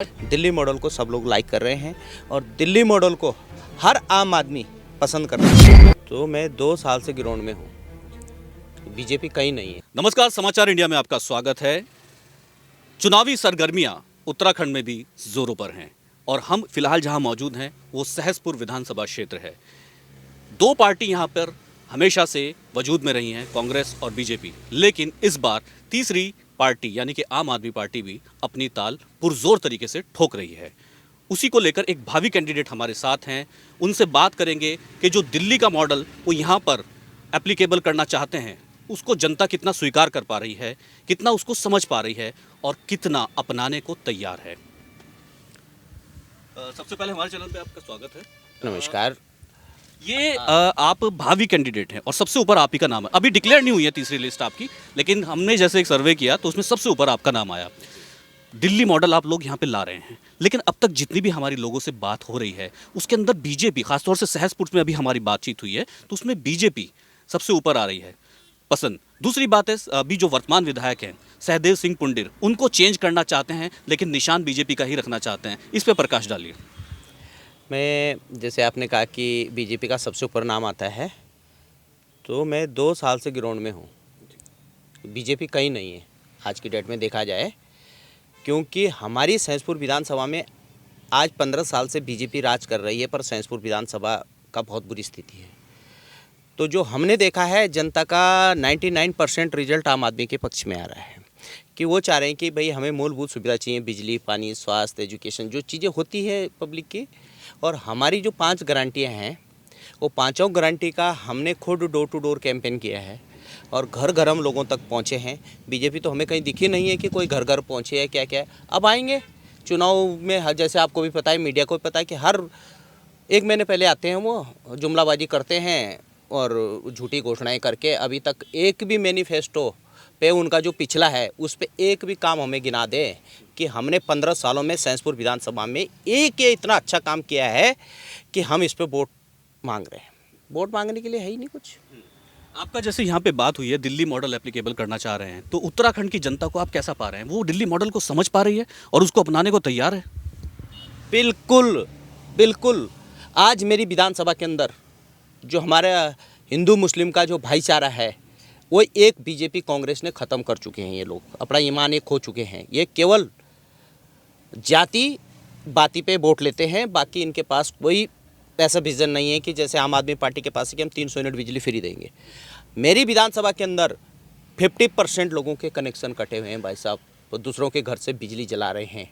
Delhi model को सब लोग लाइक कर रहे हैं और दिल्ली मॉडल को हर आम आदमी पसंद कर रहा है। तो मैं 2 साल से ग्राउंड में हूँ, बीजेपी कहीं नहीं है। नमस्कार, समाचार इंडिया में आपका स्वागत है। चुनावी सरगर्मियां उत्तराखंड में भी जोरों पर हैं और हम फिलहाल जहां मौजूद हैं वो सहसपुर विधानसभा क्षेत्र है। दो पार्टी यहां पर हमेशा से वजूद में रही हैं, कांग्रेस और बीजेपी, लेकिन इस बार तीसरी पार्टी यानी कि आम आदमी पार्टी भी अपनी ताल पुरजोर तरीके से ठोक रही है। उसी को लेकर एक भावी कैंडिडेट हमारे साथ हैं, उनसे बात करेंगे कि जो दिल्ली का मॉडल वो यहाँ पर एप्लीकेबल करना चाहते हैं उसको जनता कितना स्वीकार कर पा रही है, कितना उसको समझ पा रही है और कितना अपनाने को तैयार है। सबसे पहले हमारे चैनल पे आपका स्वागत है। नमस्कार। ये आप भावी कैंडिडेट हैं और सबसे ऊपर आप ही का नाम है। अभी डिक्लेयर नहीं हुई है तीसरी लिस्ट आपकी, लेकिन हमने जैसे एक सर्वे किया तो उसमें सबसे ऊपर आपका नाम आया। दिल्ली मॉडल आप लोग यहाँ पे ला रहे हैं, लेकिन अब तक जितनी भी हमारी लोगों से बात हो रही है उसके अंदर बीजेपी, खासतौर से सहसपुर में अभी हमारी बातचीत हुई है तो उसमें बीजेपी सबसे ऊपर आ रही है पसंद। दूसरी बात है, अभी जो वर्तमान विधायक हैं सहदेव सिंह पुंडिर, उनको चेंज करना चाहते हैं लेकिन निशान बीजेपी का ही रखना चाहते हैं। इस पे प्रकाश डालिए। मैं जैसे आपने कहा कि बीजेपी का सबसे ऊपर नाम आता है, तो मैं 2 साल से ग्राउंड में हूँ, बीजेपी कहीं नहीं है आज की डेट में देखा जाए, क्योंकि हमारी सहसपुर विधानसभा में आज 15 साल से बीजेपी राज कर रही है, पर सहसपुर विधानसभा का बहुत बुरी स्थिति है। तो जो हमने देखा है, जनता का 99% रिजल्ट आम आदमी के पक्ष में आ रहा है कि वो चाह रहे हैं कि भाई हमें मूलभूत सुविधा चाहिए, बिजली, पानी, स्वास्थ्य, एजुकेशन, जो चीज़ें होती है पब्लिक की। और हमारी जो 5 गारंटियाँ हैं वो पाँचों गारंटी का हमने खुद डोर टू डोर कैंपेन किया है और घर घर हम लोगों तक पहुँचे हैं। बीजेपी तो हमें कहीं दिखी नहीं है कि कोई घर घर पहुँचे है, क्या क्या है। अब आएंगे चुनाव में, जैसे आपको भी पता है, मीडिया को भी पता है कि हर 1 महीने पहले आते हैं, वो जुमलाबाजी करते हैं और झूठी घोषणाएं करके अभी तक एक भी मैनिफेस्टो पे उनका जो पिछला है उस पे एक भी काम हमें गिना दे कि हमने 15 सालों में सहसपुर विधानसभा में एक ये इतना अच्छा काम किया है कि हम इस पे वोट मांग रहे हैं। वोट मांगने के लिए है ही नहीं कुछ। आपका जैसे यहाँ पे बात हुई है दिल्ली मॉडल एप्लीकेबल करना चाह रहे हैं, तो उत्तराखंड की जनता को आप कैसा पा रहे हैं? वो दिल्ली मॉडल को समझ पा रही है और उसको अपनाने को तैयार है? बिल्कुल बिल्कुल। आज मेरी विधानसभा के अंदर जो हमारा हिंदू मुस्लिम का जो भाईचारा है वो एक बीजेपी कांग्रेस ने ख़त्म कर चुके हैं। ये लोग अपना ईमान एक खो चुके हैं। ये केवल जाति बाती पे वोट लेते हैं, बाकी इनके पास कोई ऐसा विज़न नहीं है कि जैसे आम आदमी पार्टी के पास है कि हम 300 यूनिट बिजली फ्री देंगे। मेरी विधानसभा के अंदर 50% लोगों के कनेक्शन कटे हुए हैं भाई साहब, वो दूसरों के घर से बिजली जला रहे हैं।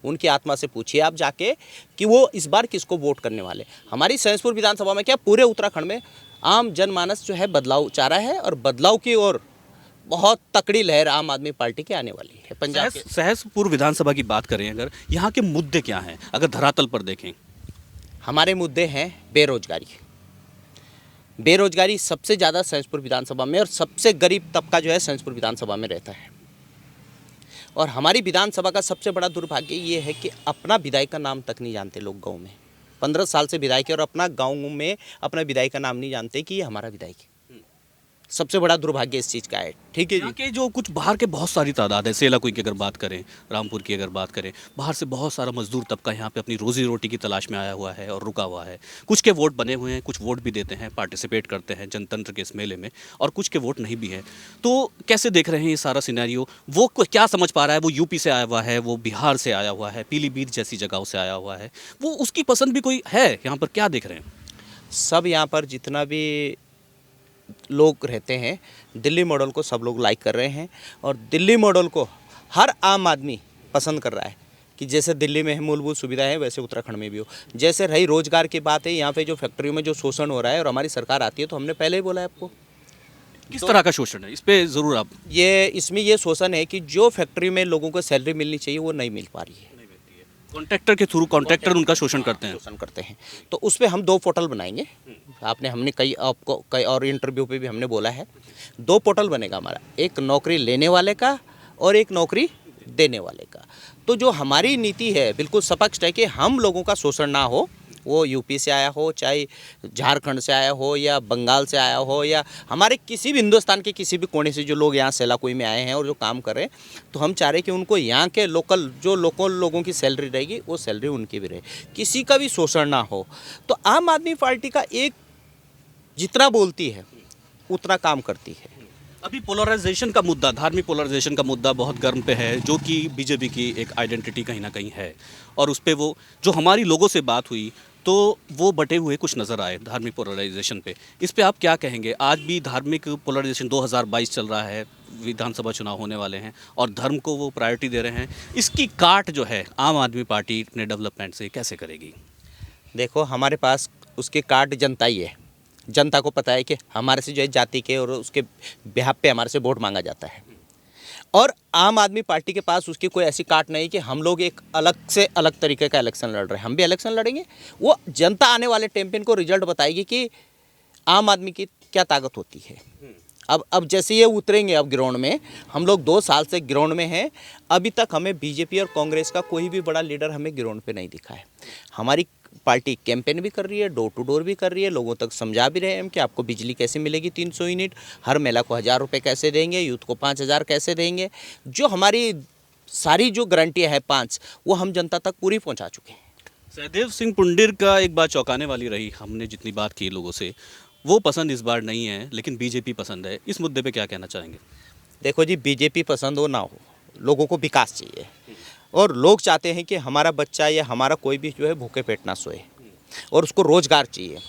उनकी आत्मा से पूछिए आप जाके कि वो इस बार किसको वोट करने वाले। हमारी सहसपुर विधानसभा में क्या, पूरे उत्तराखंड में आम जनमानस जो है बदलाव चाह रहा है और बदलाव की ओर बहुत तकड़ी लहर आम आदमी पार्टी की आने वाली है। पंजाब सहसपुर विधानसभा की बात करें अगर, यहाँ के मुद्दे क्या हैं अगर धरातल पर देखें? हमारे मुद्दे हैं बेरोजगारी। बेरोजगारी सबसे ज़्यादा सहसपुर विधानसभा में, और सबसे गरीब तबका जो है सहसपुर विधानसभा में रहता है। और हमारी विधानसभा का सबसे बड़ा दुर्भाग्य ये है कि अपना विधायक का नाम तक नहीं जानते लोग गांव में। 15 साल से विधायक है और अपना गांव में अपना विधायक का नाम नहीं जानते कि ये हमारा विधायक है। सबसे बड़ा दुर्भाग्य इस चीज़ का है। ठीक है जी। यहाँ के जो कुछ बाहर के बहुत सारी तादाद है, सेलाकुई की अगर बात करें, रामपुर की अगर बात करें, बाहर से बहुत सारा मजदूर तबका यहाँ पे अपनी रोजी रोटी की तलाश में आया हुआ है और रुका हुआ है। कुछ के वोट बने हुए हैं, कुछ वोट भी देते हैं, पार्टिसिपेट करते हैं जनतंत्र के इस मेले में, और कुछ के वोट नहीं भी हैं। तो कैसे देख रहे हैं ये सारा सिनेरियो? वो क्या समझ पा रहा है? वो यूपी से आया हुआ है, वो बिहार से आया हुआ है, पीलीभीत जैसी जगहों से आया हुआ है, वो उसकी पसंद भी कोई है यहाँ पर? क्या देख रहे हैं? सब यहाँ पर जितना भी लोग रहते हैं, दिल्ली मॉडल को सब लोग लाइक कर रहे हैं और दिल्ली मॉडल को हर आम आदमी पसंद कर रहा है कि जैसे दिल्ली में मूलभूत सुविधा है वैसे उत्तराखंड में भी हो। जैसे रही रोजगार की बात है, यहाँ पे जो फैक्ट्रियों में जो शोषण हो रहा है और हमारी सरकार आती है तो हमने पहले ही बोला है आपको। किस तरह का शोषण है? इस पे ज़रूर आप। इसमें ये शोषण है कि जो फैक्ट्री में लोगों को सैलरी मिलनी चाहिए वो नहीं मिल पा रही है। कॉन्ट्रैक्टर के थ्रू कॉन्ट्रैक्टर उनका शोषण करते हैं। तो उस पर हम 2 पोर्टल बनाएंगे। हमने कई और इंटरव्यू पे भी हमने बोला है, 2 पोर्टल बनेगा हमारा, एक नौकरी लेने वाले का और एक नौकरी देने वाले का। तो जो हमारी नीति है बिल्कुल स्पष्ट है कि हम लोगों का शोषण ना हो वो यूपी से आया हो, चाहे झारखंड से आया हो, या बंगाल से आया हो, या हमारे किसी भी हिंदुस्तान के किसी भी कोने से जो लोग यहाँ सेलाकुई में आए हैं और जो काम कर रहे हैं, तो हम चाह रहे हैं कि उनको यहाँ के लोकल लोगों की सैलरी रहेगी, वो सैलरी उनकी भी रहे, किसी का भी शोषण ना हो। तो आम आदमी पार्टी का एक जितना बोलती है उतना काम करती है। अभी पोलराइजेशन का मुद्दा, धार्मिक पोलराइजेशन का मुद्दा बहुत गर्म पे है, जो कि बीजेपी की एक आइडेंटिटी कहीं ना कहीं है, और उस पे वो जो हमारी लोगों से बात हुई तो वो बटे हुए कुछ नज़र आए धार्मिक पोलराइजेशन पे। इस पे आप क्या कहेंगे? आज भी धार्मिक पोलराइजेशन 2022 चल रहा है, विधानसभा चुनाव होने वाले हैं और धर्म को वो प्रायोरिटी दे रहे हैं। इसकी काट जो है आम आदमी पार्टी ने डेवलपमेंट से कैसे करेगी? देखो, हमारे पास उसके कार्ड जनता ही है। जनता को पता है कि हमारे से जो है जाति के और उसके बिहाफ पे हमारे से वोट मांगा जाता है, और आम आदमी पार्टी के पास उसकी कोई ऐसी काट नहीं कि हम लोग एक अलग से अलग तरीके का इलेक्शन लड़ रहे हैं। हम भी इलेक्शन लड़ेंगे, वो जनता आने वाले टाइम पे इनको रिजल्ट बताएगी कि आम आदमी की क्या ताकत होती है। अब जैसे ये उतरेंगे अब ग्राउंड में, हम लोग 2 साल से ग्राउंड में हैं, अभी तक हमें बीजेपी और कांग्रेस का कोई भी बड़ा लीडर हमें ग्राउंड पे नहीं दिखा है। हमारी पार्टी कैंपेन भी कर रही है, डोर टू डोर भी कर रही है, लोगों तक समझा भी रहे हैं कि आपको बिजली कैसे मिलेगी 300 यूनिट, हर महिला को 1000 रुपये कैसे देंगे, यूथ को 5000 कैसे देंगे। जो हमारी सारी जो गारंटियाँ हैं 5, वो हम जनता तक पूरी पहुँचा चुके हैं। सहदेव सिंह पुंडिर का एक बात चौंकाने वाली रही, हमने जितनी बात की लोगों से, वो पसंद इस बार नहीं है लेकिन बीजेपी पसंद है। इस मुद्दे पे क्या कहना चाहेंगे? देखो जी, बीजेपी पसंद हो ना हो, लोगों को विकास चाहिए, और लोग चाहते हैं कि हमारा बच्चा या हमारा कोई भी जो है भूखे पेट ना सोए, और उसको रोजगार चाहिए।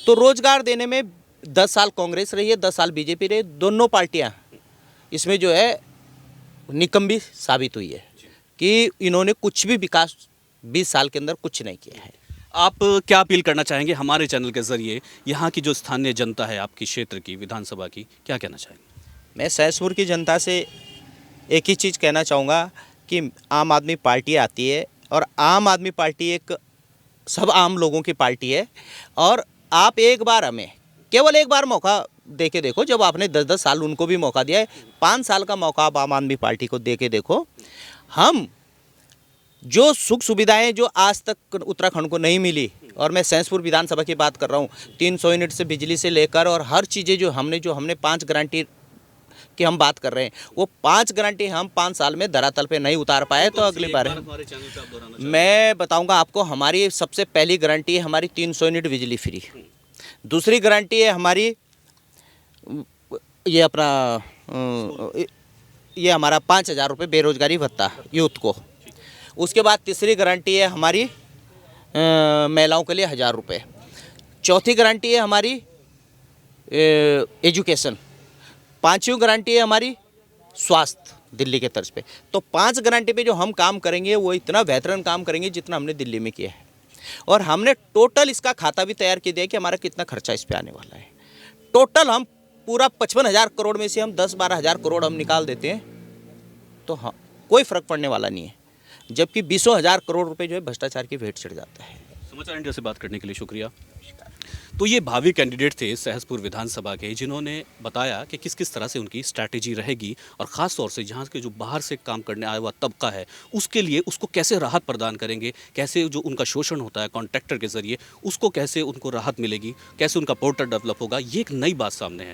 तो रोजगार देने में 10 साल कांग्रेस रही है, 10 साल बीजेपी रही, दोनों पार्टियां इसमें जो है निकम्मी साबित हुई है कि इन्होंने कुछ भी विकास 20 साल के अंदर कुछ नहीं किया है। आप क्या अपील करना चाहेंगे हमारे चैनल के ज़रिए, यहाँ की जो स्थानीय जनता है आपकी क्षेत्र की, विधानसभा की, क्या कहना चाहेंगे? मैं सहसपुर की जनता से एक ही चीज़ कहना चाहूँगा कि आम आदमी पार्टी आती है, और आम आदमी पार्टी एक सब आम लोगों की पार्टी है, और आप एक बार हमें केवल एक बार मौका दे के देखो। जब आपने 10-10 साल उनको भी मौका दिया है, 5 साल का मौका आप आम आदमी पार्टी को दे के देखो। हम जो सुख सुविधाएं जो आज तक उत्तराखंड को नहीं मिली, और मैं सहसपुर विधानसभा की बात कर रहा हूँ, 300 यूनिट से बिजली से लेकर और हर चीज़ें जो हमने 5 गारंटी की हम बात कर रहे हैं, वो 5 गारंटी हम 5 साल में धरातल पे नहीं उतार पाए। तो अगली बार मैं बताऊंगा आपको, हमारी सबसे पहली गारंटी है हमारी 300 यूनिट बिजली फ्री। दूसरी गारंटी है हमारी ये अपना ये हमारा 5000 रुपये बेरोजगारी भत्ता यूथ को। उसके बाद तीसरी गारंटी है हमारी महिलाओं के लिए 1000 रुपये। चौथी गारंटी है हमारी एजुकेशन। 5वीं गारंटी है हमारी स्वास्थ्य दिल्ली के तर्ज पे। तो 5 गारंटी पे जो हम काम करेंगे वो इतना बेहतरीन काम करेंगे जितना हमने दिल्ली में किया है, और हमने टोटल इसका खाता भी तैयार किया है कि हमारा कितना खर्चा इस पे आने वाला है। टोटल हम पूरा 55,000 करोड़ में से हम 10-12 हज़ार करोड़ हम निकाल देते हैं, तो हाँ कोई फ़र्क पड़ने वाला नहीं है, जबकि 20,000 करोड़ रुपए जो है भ्रष्टाचार की भेंट चढ़ जाता है। समाचार इंडिया से बात करने के लिए शुक्रिया। तो ये भावी कैंडिडेट थे सहसपुर विधानसभा के, जिन्होंने बताया कि किस किस तरह से उनकी स्ट्रैटेजी रहेगी, और ख़ास तौर से जहाँ के जो बाहर से काम करने आया हुआ तबका है उसके लिए उसको कैसे राहत प्रदान करेंगे, कैसे जो उनका शोषण होता है कॉन्ट्रैक्टर के ज़रिए उसको कैसे उनको राहत मिलेगी, कैसे उनका पोर्टल डेवलप होगा। ये एक नई बात सामने है।